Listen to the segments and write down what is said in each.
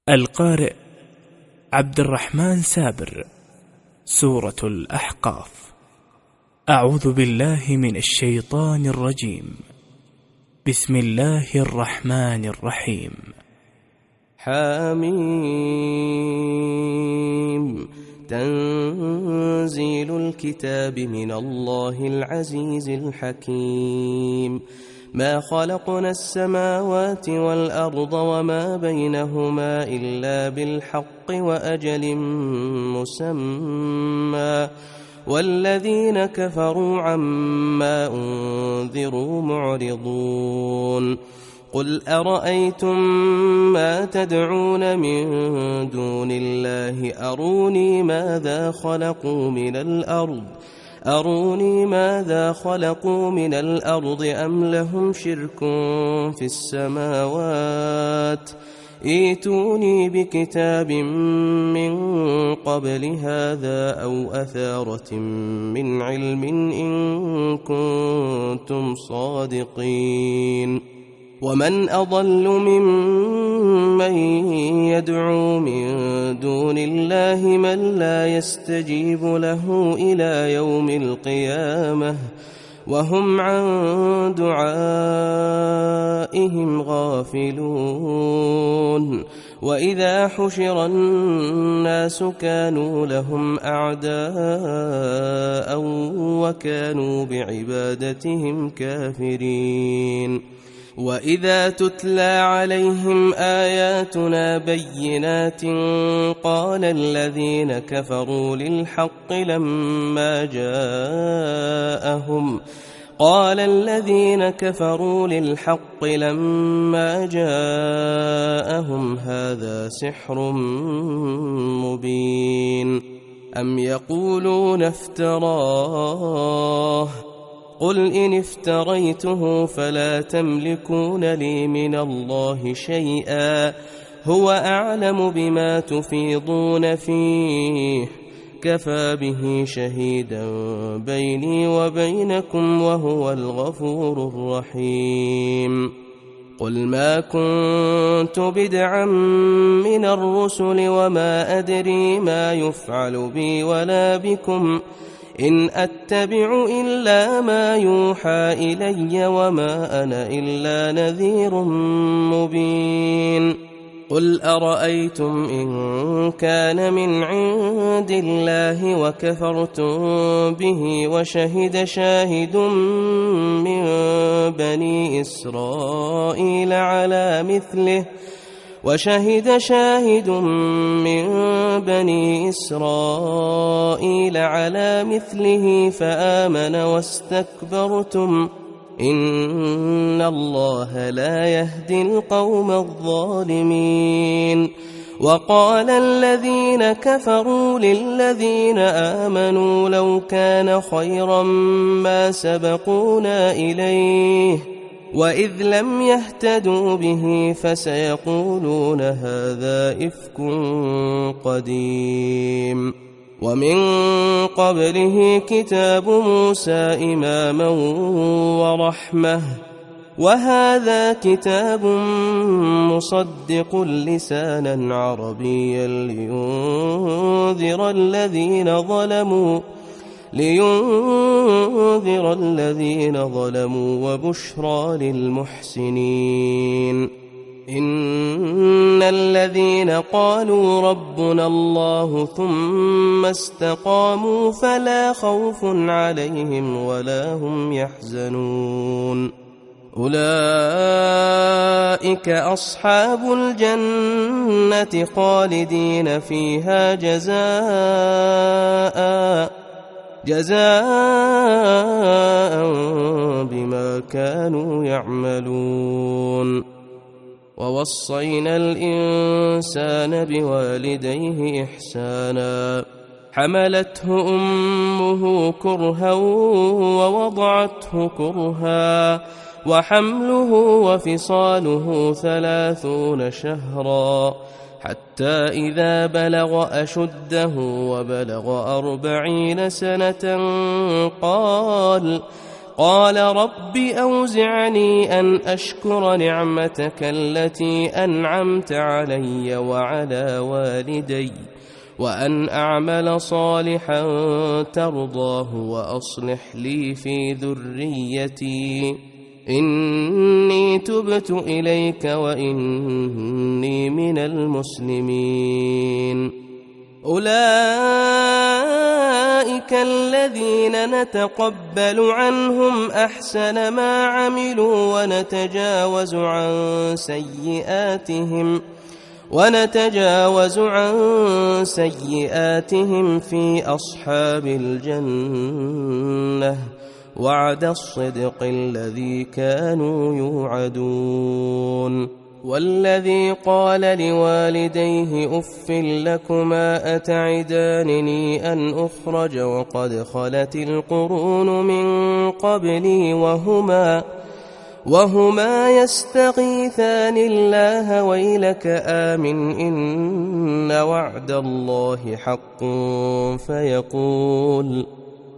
القارئ عبد الرحمن سابر. سورة الأحقاف. أعوذ بالله من الشيطان الرجيم. بسم الله الرحمن الرحيم. حميم. تنزيل الكتاب من الله العزيز الحكيم. ما خلقنا السماوات والأرض وما بينهما إلا بالحق وأجل مسمى، والذين كفروا عما أنذروا معرضون. قل أرأيتم ما تدعون من دون الله أروني ماذا خلقوا من الأرض أم لهم شرك في السماوات. ائتوني بكتاب من قبل هذا أو أثارة من علم إن كنتم صادقين. ومن أضل ممن يدعو من دون الله من لا يستجيب له إلى يوم القيامة وهم عن دعائهم غافلون. وإذا حشر الناس كانوا لهم أعداء وكانوا بعبادتهم كافرين. وإذا تتلى عليهم آياتنا بينات قال الذين كفروا للحق لما جاءهم هذا سحر مبين. أم يقولون افتراه قل إن افتريته فلا تملكون لي من الله شيئا هو أعلم بما تفيضون فيه كفى به شهيدا بيني وبينكم وهو الغفور الرحيم. قل ما كنت بدعا من الرسل وما أدري ما يفعل بي ولا بكم إن أتبع إلا ما يوحى إلي وما أنا إلا نذير مبين. قل أرأيتم إن كان من عند الله وكفرتم به وشهد شاهد من بني إسرائيل على مثله فآمن واستكبرتم إن الله لا يهدي القوم الظالمين. وقال الذين كفروا للذين آمنوا لو كان خيرا ما سبقونا إليه وإذ لم يهتدوا به فسيقولون هذا إفك قديم. ومن قبله كتاب موسى إماما ورحمة وهذا كتاب مصدق لسانا عربيا لينذر الذين ظلموا وبشرى للمحسنين. إن الذين قالوا ربنا الله ثم استقاموا فلا خوف عليهم ولا هم يحزنون. أولئك أصحاب الجنة خالدين فيها جزاء بما كانوا يعملون. ووصينا الإنسان بوالديه إحسانا حملته أمه كرها ووضعته كرها وحمله وفصاله 30 شهرا حتى إذا بلغ أشده وبلغ 40 سنة قال رب أوزعني أن أشكر نعمتك التي أنعمت علي وعلى والدي وأن أعمل صالحا ترضاه وأصلح لي في ذريتي إني تبت إليك وإني من المسلمين. أولئك الذين نتقبل عنهم أحسن ما عملوا ونتجاوز عن سيئاتهم في أصحاب الجنة وعد الصدق الذي كانوا يوعدون. والذي قال لوالديه أف لكما أتعدانني أن أخرج وقد خلت القرون من قبلي وهما يستغيثان الله ويلك آمن إن وعد الله حق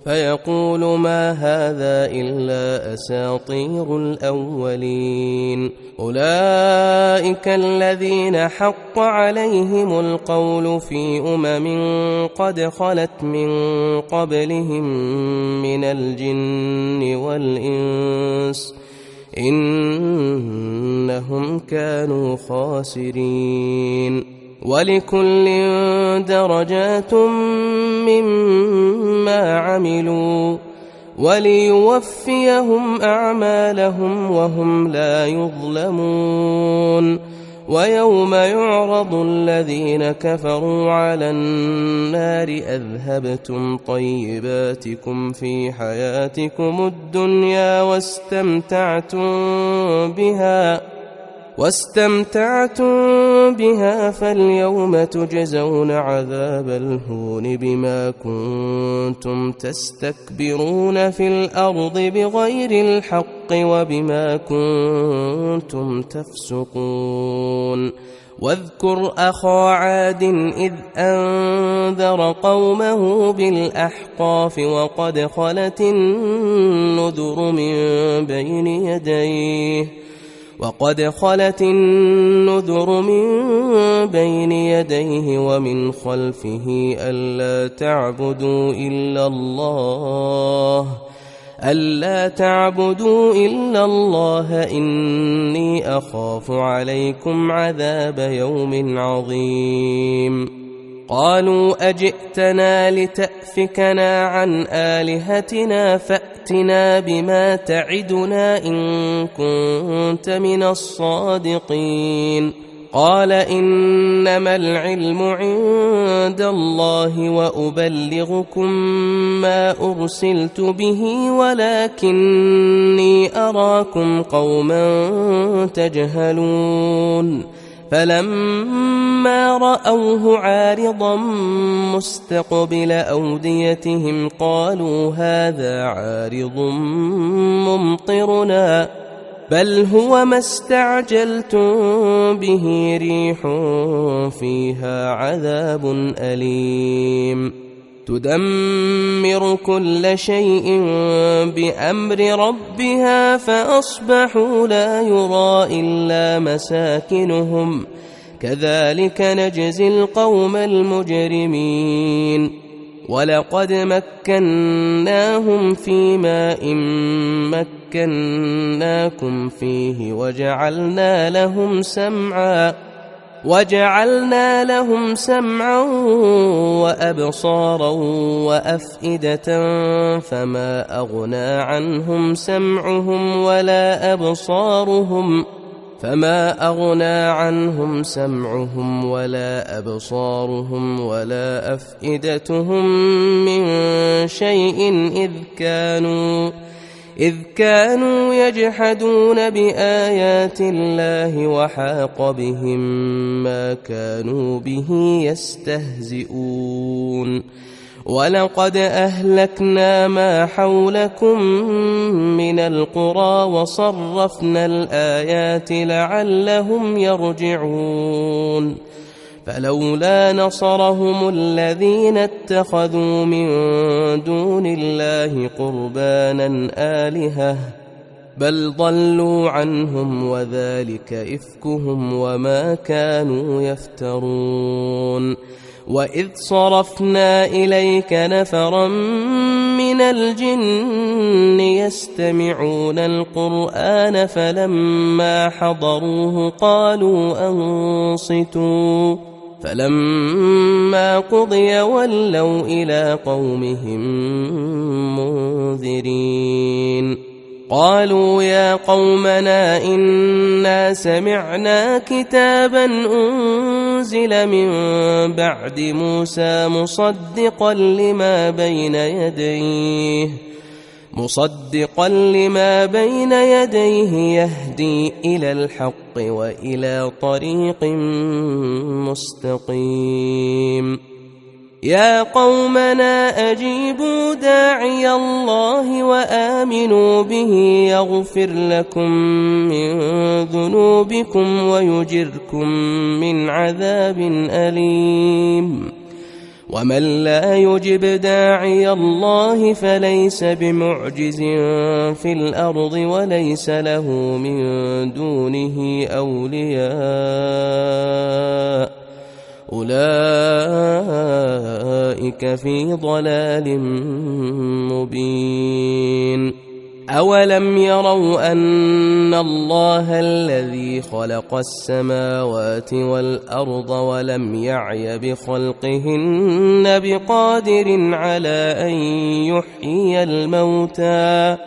فيقول ما هذا إلا أساطير الأولين. أولئك الذين حق عليهم القول في قد خلت من قبلهم من الجن والإنس إنهم كانوا خاسرين. ولكل درجات مما عملوا وليوفيهم أعمالهم وهم لا يظلمون. ويوم يعرض الذين كفروا على النار أذهبتم طيباتكم في حياتكم الدنيا واستمتعتم بها فاليوم تجزون عذاب الهون بما كنتم تستكبرون في الأرض بغير الحق وبما كنتم تفسقون. واذكر أخا عاد إذ أنذر قومه بالأحقاف وقد خلت النذر من بين يديه ومن خلفه ألا تعبدوا إلا الله إني أخاف عليكم عذاب يوم عظيم. قالوا أجئتنا لتأفكنا عن آلهتنا فأتنا بما تعدنا إن كنت من الصادقين. قال إنما العلم عند الله وأبلغكم ما أرسلت به ولكني أراكم قوما تجهلون. فلما رأوه عارضا مستقبل أوديتهم قالوا هذا عارض ممطرنا بل هو ما استعجلتم به ريح فيها عذاب أليم تدمر كل شيء بأمر ربها فأصبحوا لا يرى إلا مساكنهم كذلك نجزي القوم المجرمين. ولقد مكناهم في ماء مكناكم فيه وجعلنا لهم سمعا وأبصارا وأفئدة فما أغنى عنهم سمعهم ولا أبصارهم ولا أفئدتهم من شيء إذ كانوا يجحدون بآيات الله وحاق بهم ما كانوا به يستهزئون. ولقد أهلكنا ما حولكم من القرى وصرفنا الآيات لعلهم يرجعون. فلولا نصرهم الذين اتخذوا من دون الله قربانا آلهة بل ضلوا عنهم وذلك إفكهم وما كانوا يفترون. وإذ صرفنا إليك نفرا من الجن يستمعون القرآن فلما حضروه قالوا أنصتوا فلما قضي ولوا إلى قومهم منذرين. قالوا يا قومنا إنا سمعنا كتابا أنزل من بعد موسى مصدقا لما بين يديه يهدي إلى الحق وإلى طريق مستقيم. يا قومنا أجيبوا داعي الله وآمنوا به يغفر لكم من ذنوبكم ويجركم من عذاب أليم. ومن لا يجب داعي الله فليس بمعجز في الأرض وليس له من دونه أولياء أولئك في ضلال مبين. أولم يروا أن الله الذي خلق السماوات والأرض ولم يعي بخلقهن بقادر على أن يحيي الموتى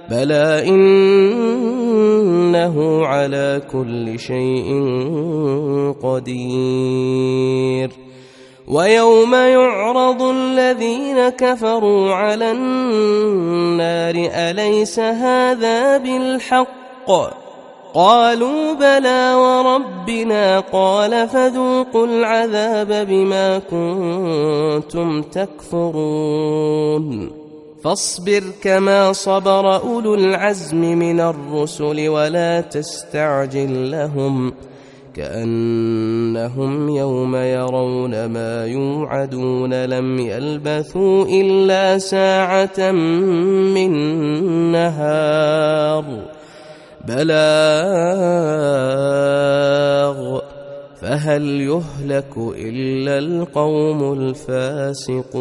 بلى إنه على كل شيء قدير. ويوم يعرض الذين كفروا على النار أليس هذا بالحق قالوا بلى وربنا قال فذوقوا العذاب بما كنتم تكفرون. فاصبر كما صبر أولو العزم من الرسل ولا تستعجل لهم كأنهم يوم يرون ما يوعدون لم يلبثوا إلا ساعة من نهار بلاغ فهل يهلك إلا القوم الفاسقون.